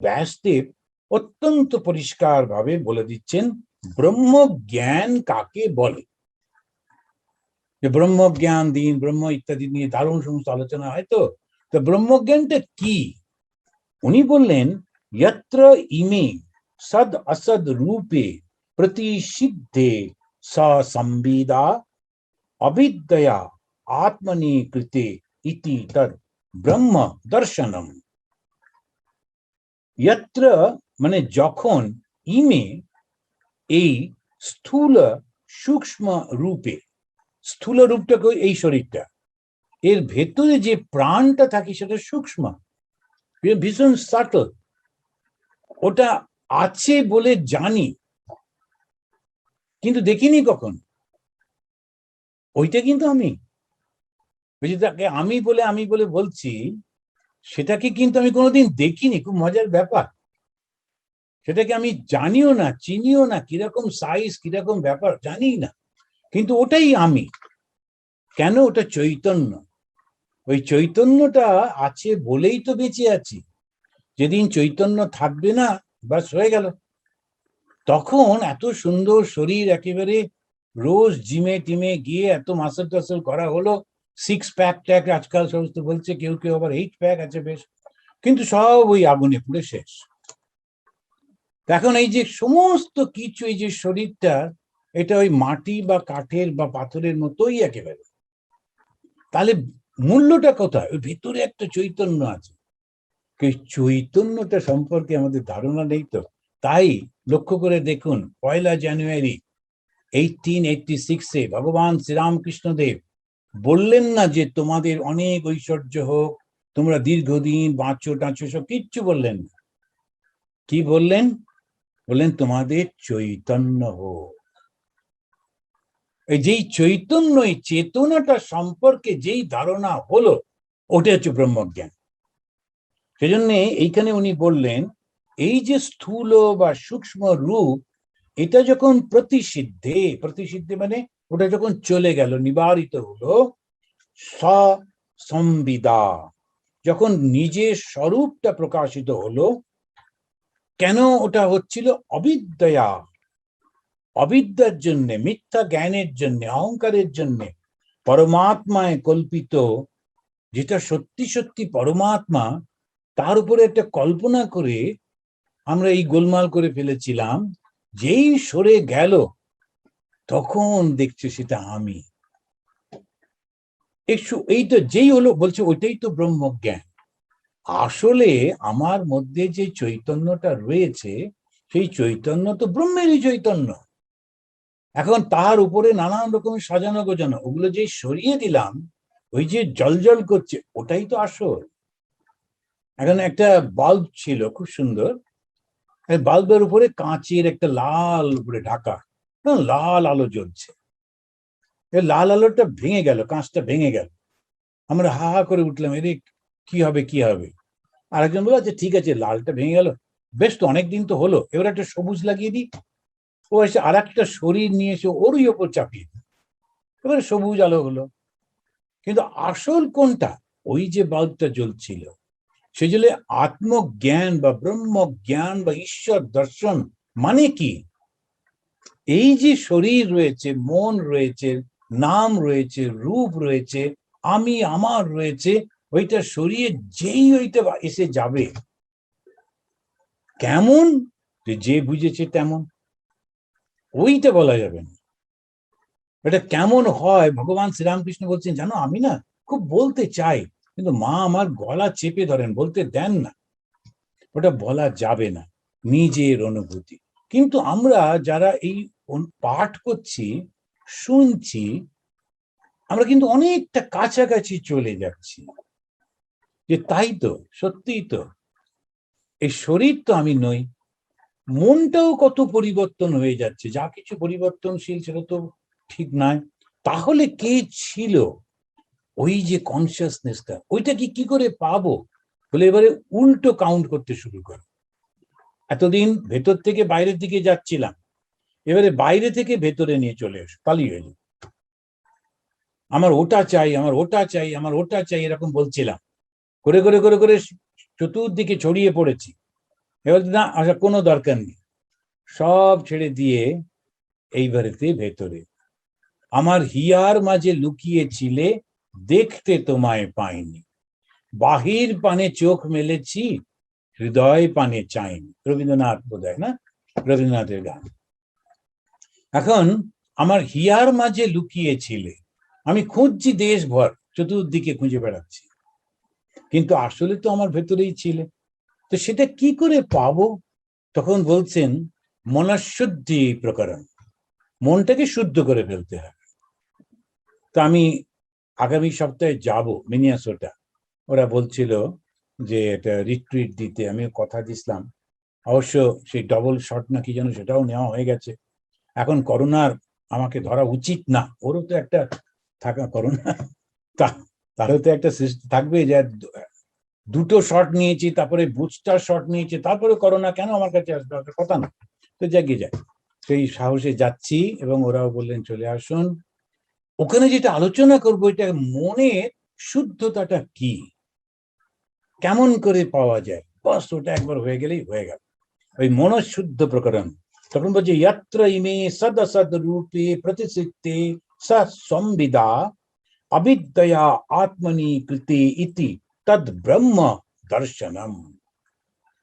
ব্যাসদেব অত্যন্ত পরিষ্কার ভাবে বলে দিচ্ছেন ব্রহ্ম জ্ঞান কাকে বলে। যে ব্রহ্ম জ্ঞান দিন, ব্রহ্ম ইত্যাদি নিয়ে দারুণ সমস্ত আলোচনা হয়। তো ব্রহ্মজ্ঞানটা কি? উনি বললেন, যত্র ইমে সদ অসদ রূপে প্রতিষিদ্ধে সংবিদা অবিদ্যয়া আত্মনি কৃতে ইতি তদ ব্রহ্ম দর্শনম। যত্র মানে যখন, ইমে এই স্থূল সূক্ষ্ম রূপে, স্থূল রূপটাকে এই শরীরটা, এর ভেতরে যে প্রাণটা থাকে সেটা সূক্ষ্ম, ভীষণ সাটল। ওটা আছে বলে জানি, কিন্তু দেখিনি কখন। ওইটা কিন্তু আমি, তাকে আমি বলে বলছি, সেটাকে কিন্তু আমি কোনোদিন দেখিনি। খুব মজার ব্যাপার। সেটাকে আমি জানিও না, চিনিও না, কিরকম সাইজ, কিরকম ব্যাপার জানি না, কিন্তু ওটাই আমি। কেন? ওটা চৈতন্য। ওই চৈতন্যটা আছে বলেই তো বেঁচে আছি। যেদিন চৈতন্য থাকবে না, বাস হয়ে গেল। তখন এত সুন্দর শরীর, একেবারে রোজ জিমে টিমে গিয়ে এত মাসল টাসল করা হলো, 6 প্যাক ট্যাক আজকাল সমস্ত বলছে, কেউ কেউ আবার 8 প্যাক আছে বেশ, কিন্তু সব ওই আগুনে পুড়ে শেষ। এখন এই যে সমস্ত কিছু, এই যে শরীরটা, এটা ওই মাটি বা কাঠের বা পাথরের মতোই একেবারে। তাহলে মূল্যটা কোথায়? ওই ভেতরে একটা চৈতন্য আছে। চৈতন্যটা সম্পর্কে আমাদের ধারণা নেই। তো তাই লক্ষ্য করে দেখুন, 1 জানুয়ারি 1886 ভগবান শ্রীরামকৃষ্ণ দেব বললেন না যে তোমাদের অনেক ঐশ্বর্য হোক, তোমরা দীর্ঘদিন বাঁচো টাঁচো, সব কিচ্ছু বললেন না। কি বললেন? বললেন তোমাদের চৈতন্য হোক। এই যেই চৈতন্য, এই চেতনাটা সম্পর্কে যেই ধারণা হলো, ওটা হচ্ছে ব্রহ্মজ্ঞান। সেজন্য এইখানে উনি বললেন, এই যে স্থূল বা সূক্ষ্ম রূপ, এটা যখন প্রতিষিদ্ধে মানে ওটা যখন চলে গেল, নিবারিত হলো, সংবিদা, যখন নিজের স্বরূপটা প্রকাশিত হলো। কেন ওটা হচ্ছিল? অবিদ্যয়া, অবিদ্যার জন্য, মিথ্যা জ্ঞানের জন্য, অহংকারের জন্য। পরমাত্মায় কল্পিত যেটা সত্যি সত্যি পরমাত্মা, তার উপরে একটা কল্পনা করে আমরা এই গোলমাল করে ফেলেছিলাম। যেই সরে গেল, তখন দেখছে সেটা আমি। এইটা যেই হলো, বলছে ওইটাই তো ব্রহ্মজ্ঞান। আসলে আমার মধ্যে যে চৈতন্যটা রয়েছে, সেই চৈতন্য তো ব্রহ্মেরই চৈতন্য। এখন তার উপরে নানান রকমের সাজানো গোজানো, ওগুলো যে সরিয়ে দিলাম, ওই যে জল জল করছে, ওটাই তো আসল। এখন একটা বাল্ব ছিল খুব সুন্দর, বাল্বের উপরে কাঁচের একটা লাল উপরে ঢাকা, লাল আলো জ্বলছে। লাল আলোটা ভেঙে গেল, কাঁচটা ভেঙে গেল। আমরা হা হা করে উঠলাম, এরে কি হবে কি হবে। আর একজন বলল, আচ্ছা ঠিক আছে, লালটা ভেঙে গেল, বেশ তো অনেকদিন তো হলো, এবার একটা সবুজ লাগিয়ে দিই। ও এসে আর একটা শরীর নিয়ে এসে ওরই ওপর চাপিয়ে দিই, এবারে সবুজ আলো হলো। কিন্তু আসল কোনটা? ওই যে বাল্বটা জ্বলছিল। সেই জন্য আত্মজ্ঞান বা ব্রহ্মজ্ঞান বা ঈশ্বর দর্শন মানে কি? এই যে শরীর রয়েছে, মন রয়েছে, নাম রয়েছে, রূপ রয়েছে, আমি আমার রয়েছে, ওইটা সরিয়ে যেই ওইটা এসে যাবে, কেমন যে বুঝেছে তেমন, ওইটা বলা যাবে না। এটা কেমন হয়? ভগবান শ্রীরামকৃষ্ণ বলছেন, জানো আমি না খুব বলতে চাই, কিন্তু মা আমার গলা চেপে ধরেন, বলতে দেন না। ওটা বলা যাবে না, নিজের অনুভূতি। কিন্তু আমরা যারা এই পাঠ করছি, শুনছি, আমরা কিন্তু অনেকটা কাছাকাছি চলে যাচ্ছি, যে তাই তো, সত্যিই তো, এই শরীর তো আমি নই। মনটাও কত পরিবর্তন হয়ে যাচ্ছে, যা কিছু পরিবর্তনশীল সেটা তো ঠিক নয়। তাহলে কে ছিল? ওই যে কনসিয়াসনেসটা, ওইটা কি করে পাবো? বলে এবারে উল্টো কাউন্ট করতে শুরু করো। এতদিন ভেতর থেকে বাইরের দিকে যাচ্ছিলাম, এবারে বাইরে থেকে ভেতরে নিয়ে চলে এসো, পালিয়ে এলো। আমার ওটা চাই, আমার ওটা চাই, আমার ওটা চাই, এরকম বলছিলাম, করে করে করে করে চতুর্দিকে ছড়িয়ে পড়েছি। এবার না, আচ্ছা কোনো দরকার নেই, সব ছেড়ে দিয়ে এইবারেতে ভেতরে, আমার হিয়ার মাঝে লুকিয়েছিলে, দেখতে তোমায় পাইনি, বাহির পানে চোখ মেলেছি, হৃদয় পানে চাইনি। রবীন্দ্রনাথ বোধহয়, না? রবীন্দ্রনাথের গান। এখন আমার হিয়ার মাঝে লুকিয়েছিলে, আমি খুঁজছি দেশভর, চতুর্দিকে খুঁজে বেড়াচ্ছি, কিন্তু আসলে তো আমার ভেতরেই ছিলে। তো সেটা কি করে পাবো? তখন বলছেন মনশুদ্ধি প্রকরণ, মনটাকে শুদ্ধ করে ফেলতে হবে। তো আমি আগামী সপ্তাহে যাব মিনিয়াসোটা, ওরা বলছিল যে এটা রিট্রিট দিতে, আমি কথা দিছিলাম। অবশ্য সেই ডবল শট না কি যেন, সেটাও নেওয়া হয়ে গেছে। এখন করোনার আমাকে ধরা উচিত না, ওরও তো একটা থাকা, করোনা তারও তো একটা থাকবে যে দুটো শট নিয়েছি, তারপরে বুস্টার শট নিয়েছি, তারপরে করোনা কেন আমার কাছে আসবে, কথা না। তো জাগিয়ে যায়, সেই সাহসে যাচ্ছি। এবং ওরাও বললেন চলে আসুন। ওখানে যেটা আলোচনা করবো, এটা মনের শুদ্ধতাটা কি, কেমন করে পাওয়া যায়, বাস ওটা একবার হয়ে গেলেই হয়ে গেল, ওই মনশুদ্ধ প্রকরণ। তখন বলছে যত্র ইমে সদ সদ রূপে প্রতিসিদ্ধে স সংবিদা অবিদ্যয়া আত্মনি কৃতে ইতি তদ ব্রহ্ম দর্শনম।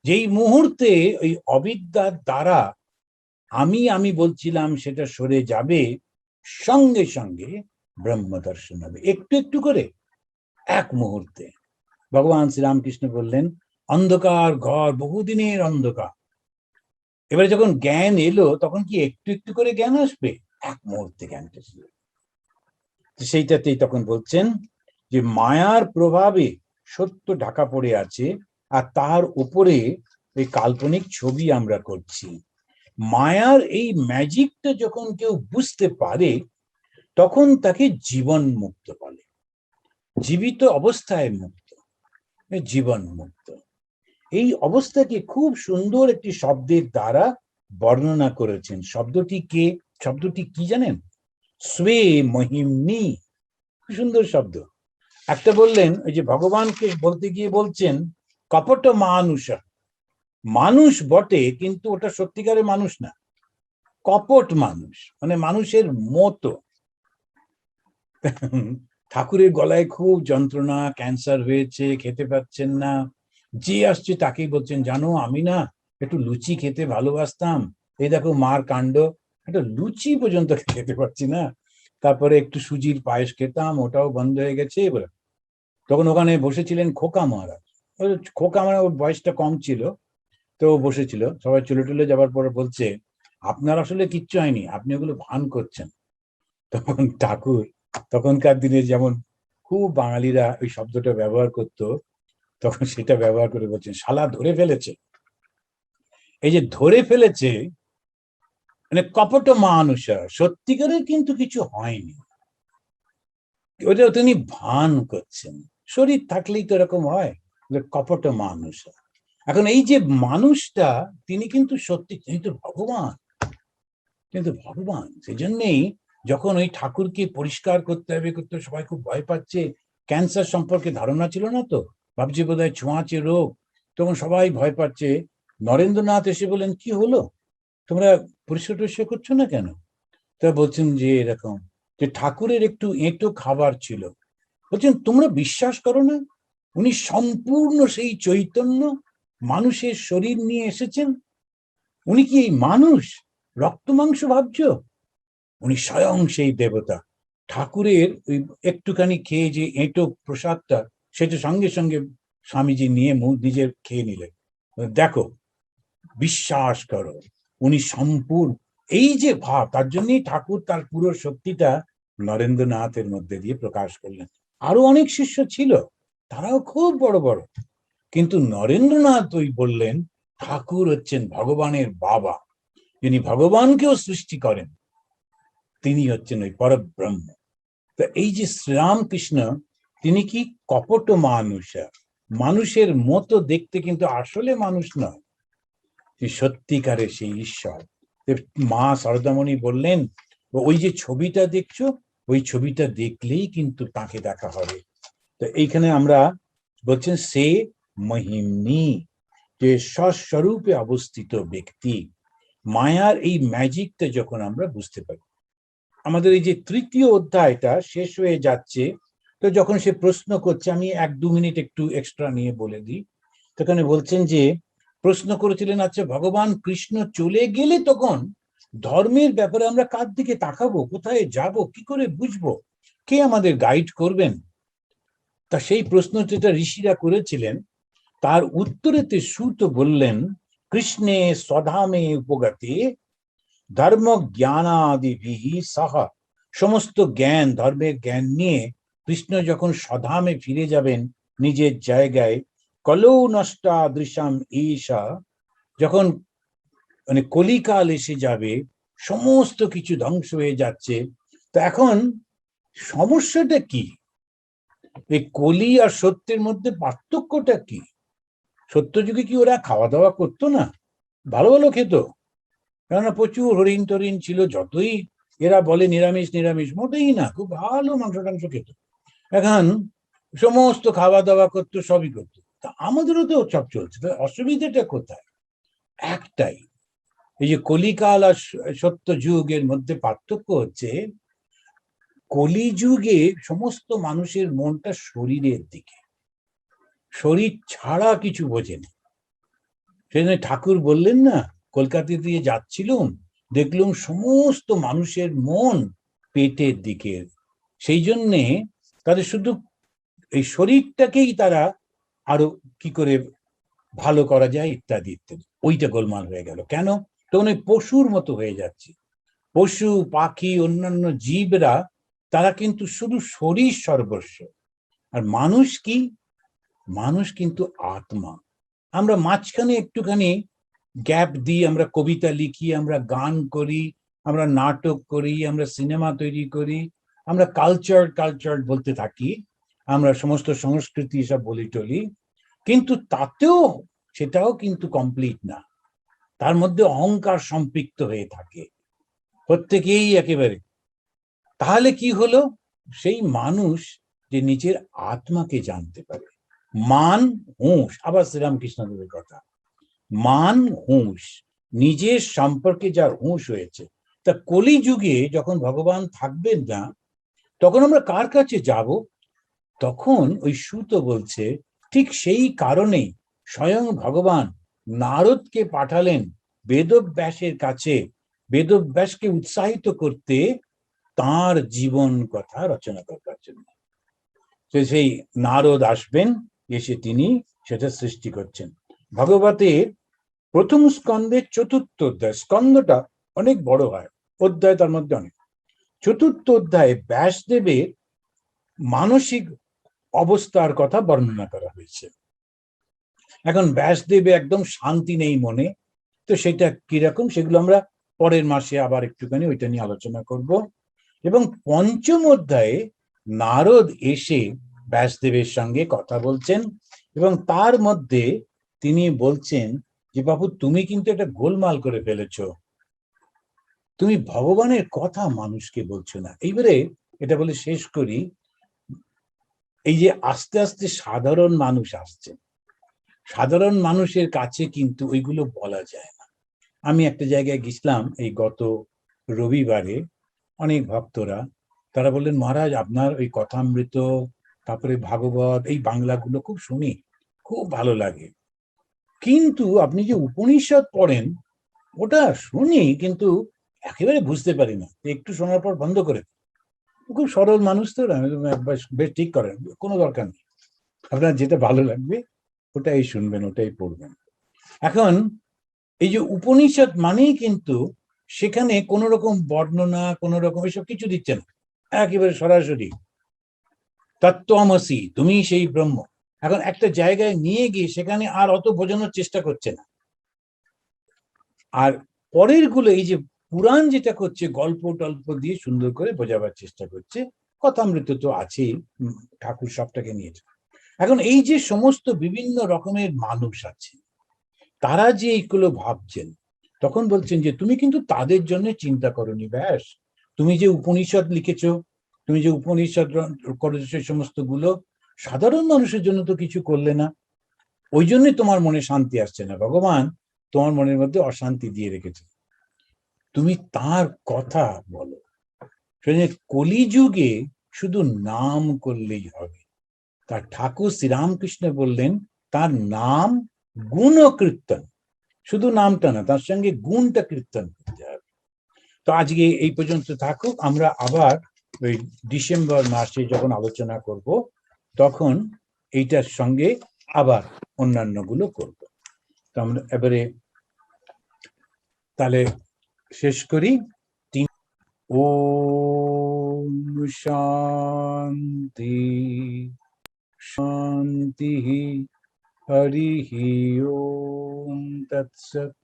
যেই মুহূর্তে ওই অবিদ্যার দ্বারা আমি বলছিলাম সেটা সরে যাবে, সঙ্গে সঙ্গে ব্রহ্ম দর্শন হবে, একটু একটু করে, এক মুহূর্তে। ভগবান শ্রীরামকৃষ্ণ বললেন অন্ধকার ঘর, বহুদিনের অন্ধকার, এবারে যখন জ্ঞান এলো, তখন কি একটু একটু করে জ্ঞান আসবে? এক মুহূর্তে জ্ঞানটা ছিল। সেইটাতেই তখন বলছেন যে মায়ার প্রভাবে সত্য ঢাকা পড়ে আছে, আর তার উপরে এই কাল্পনিক ছবি আমরা করছি। মায়ার এই ম্যাজিকটা যখন কেউ বুঝতে পারে, তখন তাকে জীবন মুক্ত বলে, জীবিত অবস্থায় মুক্ত, জীবন মুক্ত। এই অবস্থাকে খুব সুন্দর একটি শব্দের দ্বারা বর্ণনা করেছেন। শব্দটি কি জানেন? স্বে মহিমনি। সুন্দর শব্দ। একটা বললেন, ওই যে ভগবানকে বলতে গিয়ে বলছেন কপট মানুষ, মানুষ বটে কিন্তু ওটা সত্যিকারের মানুষ না, কপট মানুষ, মানে মানুষের মতো। ঠাকুরের গলায় খুব যন্ত্রণা, ক্যান্সার হয়েছে, খেতে পাচ্ছেন না, যে আসছে তাকেই বলছেন জানো আমি না একটু লুচি খেতে ভালোবাসতাম, এই দেখো মার কাণ্ড, একটা লুচি পর্যন্ত খেতে পাচ্ছি না, তারপরে একটু সুজির পায়েস খেতাম, ওটাও বন্ধ হয়ে গেছে। বলে তখন ওখানে বসেছিলেন খোকা মহারাজ। খোকা মানে ওর বয়সটা কম ছিল, তো বসেছিল, সবাই চলে টলে যাবার পরে বলছে আপনার আসলে কিচ্ছু হয়নি, আপনি ওগুলো ভান করছেন। তখন ঠাকুর, তখনকার দিনে যেমন খুব বাঙালিরা ওই শব্দটা ব্যবহার করতো, তখন সেটা ব্যবহার করে বলছেন শালা ধরে ফেলেছে। এই যে ধরে ফেলেছে, মানে কপট মানুষ, সত্যিকারের কিন্তু কিছু হয়নি, ওটা তিনি ভান করছেন। শরীর থাকলেই তো এরকম হয়, কপট মানুষ। এখন এই যে মানুষটা, তিনি কিন্তু সত্যি, তিনি তো ভগবান, কিন্তু ভগবান। সেই জন্যেই যখন ওই ঠাকুরকে পরিষ্কার করতে হবে, সবাই খুব ভয় পাচ্ছে, ক্যান্সার সম্পর্কে ধারণা ছিল না তো, ভাবছি বোধহয় ছোঁয়াচে রোগ, তখন সবাই ভয় পাচ্ছে। নরেন্দ্রনাথ এসে বলেন কি হলো, তোমরা পরিষ্কার টরিষ্কার করছো না কেন? তা বলছেন যে এরকম, যে ঠাকুরের একটু এঁটো খাবার ছিল। বলছেন তোমরা বিশ্বাস করো না, উনি সম্পূর্ণ সেই চৈতন্য মানুষের শরীর নিয়ে এসেছেন। উনি কি এই মানুষ, রক্ত মাংস ভাবছো? উনি স্বয়ং সেই দেবতা। ঠাকুরের ওই একটুখানি খেয়ে যে এঁটো প্রসাদটা, সেটা সঙ্গে সঙ্গে স্বামীজি নিয়ে নিজের খেয়ে নিলেন। দেখো, বিশ্বাস করো, উনি সম্পূর্ণ এই যে ভাব, তার জন্যই ঠাকুর তার পুরো শক্তিটা নরেন্দ্রনাথের মধ্যে দিয়ে প্রকাশ করলেন। আরো অনেক শিষ্য ছিল, তারাও খুব বড় বড়, কিন্তু নরেন্দ্রনাথ ওই বললেন ঠাকুর হচ্ছেন ভগবানের বাবা, যিনি ভগবানকেও সৃষ্টি করেন, তিনি হচ্ছেন ওই পরব্রহ্ম। তো এই যে শ্রীরামকৃষ্ণ, তিনি কি কপট মানুষ, মানুষের মতো দেখতে, কিন্তু আসলে মানুষ নয়, সত্যিকারের সেই ঈশ্বর। মা শারদামণি বললেন ওই যে ছবিটা দেখছো, ওই ছবিটা দেখলেই কিন্তু তাকে দেখা হবে। তো এইখানে আমরা বলছেন সে মহিমনি, যে স্বস্বরূপে অবস্থিত ব্যক্তি, মায়ার এই ম্যাজিকটা যখন আমরা বুঝতে পারি। আমাদের এই যে তৃতীয় অধ্যায়টা শেষ হয়ে যাচ্ছে, তো যখন সে প্রশ্ন করছে, আমি 1-2 মিনিট একটু এক্সট্রা নিয়ে বলে দিই। সেখানে বলছেন যে প্রশ্ন করেছিলেন, আচ্ছা ভগবান কৃষ্ণ চলে গেলে তখন ধর্মের ব্যাপারে আমরা কার দিকে তাকাবো, কোথায় যাব, কি করে বুঝবো, কে আমাদের গাইড করবেন? তা সেই প্রশ্ন যেটা ঋষিরা করেছিলেন, তার উত্তরেতে সুত বললেন, কৃষ্ণে স্বধামে উপগতে ধর্ম জ্ঞানাদিভি সাহা। সমস্ত জ্ঞান, ধর্মের জ্ঞান নিয়ে কৃষ্ণ যখন স্বধামে ফিরে যাবেন নিজের জায়গায়, কলৌ নষ্টা দৃশ্যাম ঈশা, যখন মানে কলিকাল এসে যাবে, সমস্ত কিছু ধ্বংস হয়ে যাচ্ছে, তো এখন সমস্যাটা কি? এই কলি আর সত্যের মধ্যে পার্থক্যটা কি? সত্য যুগে কি ওরা খাওয়া দাওয়া করতো না? ভালো ভালো খেত, কেননা প্রচুর হরিণ টরিণ ছিল, যতই এরা বলে নিরামিষ নিরামিষ, মোটেই না, খুব ভালো মাংস টাংস খেত। এখন সমস্ত খাওয়া দাওয়া করতো, সবই করতো। তা আমাদেরও তো সব চলছে, অসুবিধাটা কোথায়? একটাই, এই যে কলিকাল আর সত্য যুগের মধ্যে পার্থক্য হচ্ছে, কলিযুগে সমস্ত মানুষের মনটা শরীরের দিকে, শরীর ছাড়া কিছু বোঝে না। সেজন্য ঠাকুর বললেন না, কলকাতা দিয়ে যাচ্ছিলুম, দেখলুম সমস্ত মানুষের মন পেটের দিকে, সেই জন্যে তাদের শুধু এই শরীরটাকেই তারা আরো কি করে ভালো করা যায় ইত্যাদি ইত্যাদি, ওইটা গোলমাল হয়ে গেল। কেন? তখন ওই পশুর মতো হয়ে যাচ্ছে। পশু পাখি অন্যান্য জীবরা তারা কিন্তু শুধু শরীর সর্বস্ব, আর মানুষ কি? মানুষ কিন্তু আত্মা। আমরা মাঝখানে একটুখানি গ্যাপ দিই, আমরা কবিতা লিখি, আমরা গান করি, আমরা নাটক করি, আমরা সিনেমা তৈরি করি, আমরা কালচার কালচার বলতে থাকি, আমরা সমস্ত সংস্কৃতি সব বলি টলি, কিন্তু তাতেও সেটাও কিন্তু কমপ্লিট না। তার মধ্যে অহংকার সম্পৃক্ত হয়ে থাকে প্রত্যেকেই একেবারে। তাহলে কি হলো? সেই মানুষ যে নিজের আত্মাকে জানতে পারে, মান হুঁশ, আবার শ্রীরামকৃষ্ণদেবের কথা, মান হুঁশ, নিজের সম্পর্কে যার হুঁশ হয়েছে। তা কলিযুগে যখন ভগবান থাকবেন না, তখন আমরা কার কাছে যাব? তখন ওই সুত বলছে, ঠিক সেই কারণেই স্বয়ং ভগবান নারদকে পাঠালেন বেদব্যাসের কাছে, বেদব্যাসকে উৎসাহিত করতে, তার জীবন কথা রচনা করবার জন্য। সেই নারদ আসবেন, এসে তিনি সেটা সৃষ্টি করছেন। ভগবতের প্রথম স্কন্ধের 4র্থ অধ্যায়, স্কন্ধটা অনেক বড় হয়, অধ্যায় তার মধ্যে অনেক। 4র্থ অধ্যায়ে ব্যাসদেবের মানসিক অবস্থার কথা বর্ণনা করা হয়েছে। এখন ব্যাসদেবে একদম শান্তি নেই মনে, তো সেটা কিরকম, সেগুলো আমরা পরের মাসে আবার একটুখানি ওইটা নিয়ে আলোচনা করব। এবং 5ম অধ্যায়ে নারদ এসে ব্যাসদেবের সঙ্গে কথা বলছেন, এবং তার মধ্যে তিনি বলছেন যে বাবু, তুমি কিন্তু একটা গোলমাল করে ফেলেছ, তুমি ভগবানের কথা মানুষকে বলছো না। এইবারে এটা বলে শেষ করি, এই যে আস্তে আস্তে সাধারণ মানুষ আসছে, সাধারণ মানুষের কাছে কিন্তু ওইগুলো বলা যায় না। আমি একটা জায়গায় গেছিলাম এই গত রবিবারে, অনেক ভক্তরা, তারা বললেন মহারাজ আপনার ওই কথামৃত, তারপরে ভাগবত, এই বাংলাগুলো খুব শুনি, খুব ভালো লাগে, কিন্তু আপনি যে উপনিষদ পড়েন ওটা শুনি, কিন্তু একেবারে বুঝতে পারি না, একটু শোনার পর বন্ধ করে। খুব সরল মানুষ তো, বেশ ঠিক করেন, কোনো দরকার নেই, আপনার যেটা ভালো লাগবে ওটাই শুনবেন, ওটাই পড়বেন। এখন এই যে উপনিষদ মানেই কিন্তু সেখানে কোন রকম বর্ণনা, কোন রকম এসব কিছু দিচ্ছে না, একেবারে সরাসরি তত্ত্বমসি, তুমি সেই ব্রহ্ম। এখন একটা জায়গায় নিয়ে গিয়ে সেখানে আর অত বোঝানোর চেষ্টা করছে না। আর পরের গুলো এই যে পুরাণ যেটা করছে, গল্প টল্প দিয়ে সুন্দর করে বোঝাবার চেষ্টা করছে, কথামৃত তো আছেই, ঠাকুর সবটাকে নিয়েছে। এখন এই যে সমস্ত বিভিন্ন রকমের মানুষ আছে, তারা যে এইগুলো ভাবছেন, তখন বলছেন যে তুমি কিন্তু তাদের জন্য চিন্তা করনি ব্যাস, তুমি যে উপনিষদ লিখেছ, তুমি যে উপনিষদ করেছো, সেই সমস্ত গুলো সাধারণ মানুষের জন্য তো কিছু করলে না। ওই জন্যই তোমার মনে শান্তি আসছে না। ভগবান তোমার মনের মধ্যে অশান্তি দিয়ে রেখেছে, তুমি তার কথা বলো। কলিযুগে শুধু নাম করলেই হবে। তার ঠাকুর শ্রীরামকৃষ্ণ বললেন তার নাম গুণ কীর্তন, শুধু নামটা না, তার সঙ্গে গুণটা কীর্তন করতে হবে। তো আজকে এই পর্যন্ত থাকুক, আমরা আবার ওই ডিসেম্বর মাসে যখন আলোচনা করব তখন এইটার সঙ্গে আবার অন্যান্য গুলো করব। তো আমরা এবারে তাহলে শেষ করি। ওম শান্তি শান্তি হরি ওম তৎসৎ।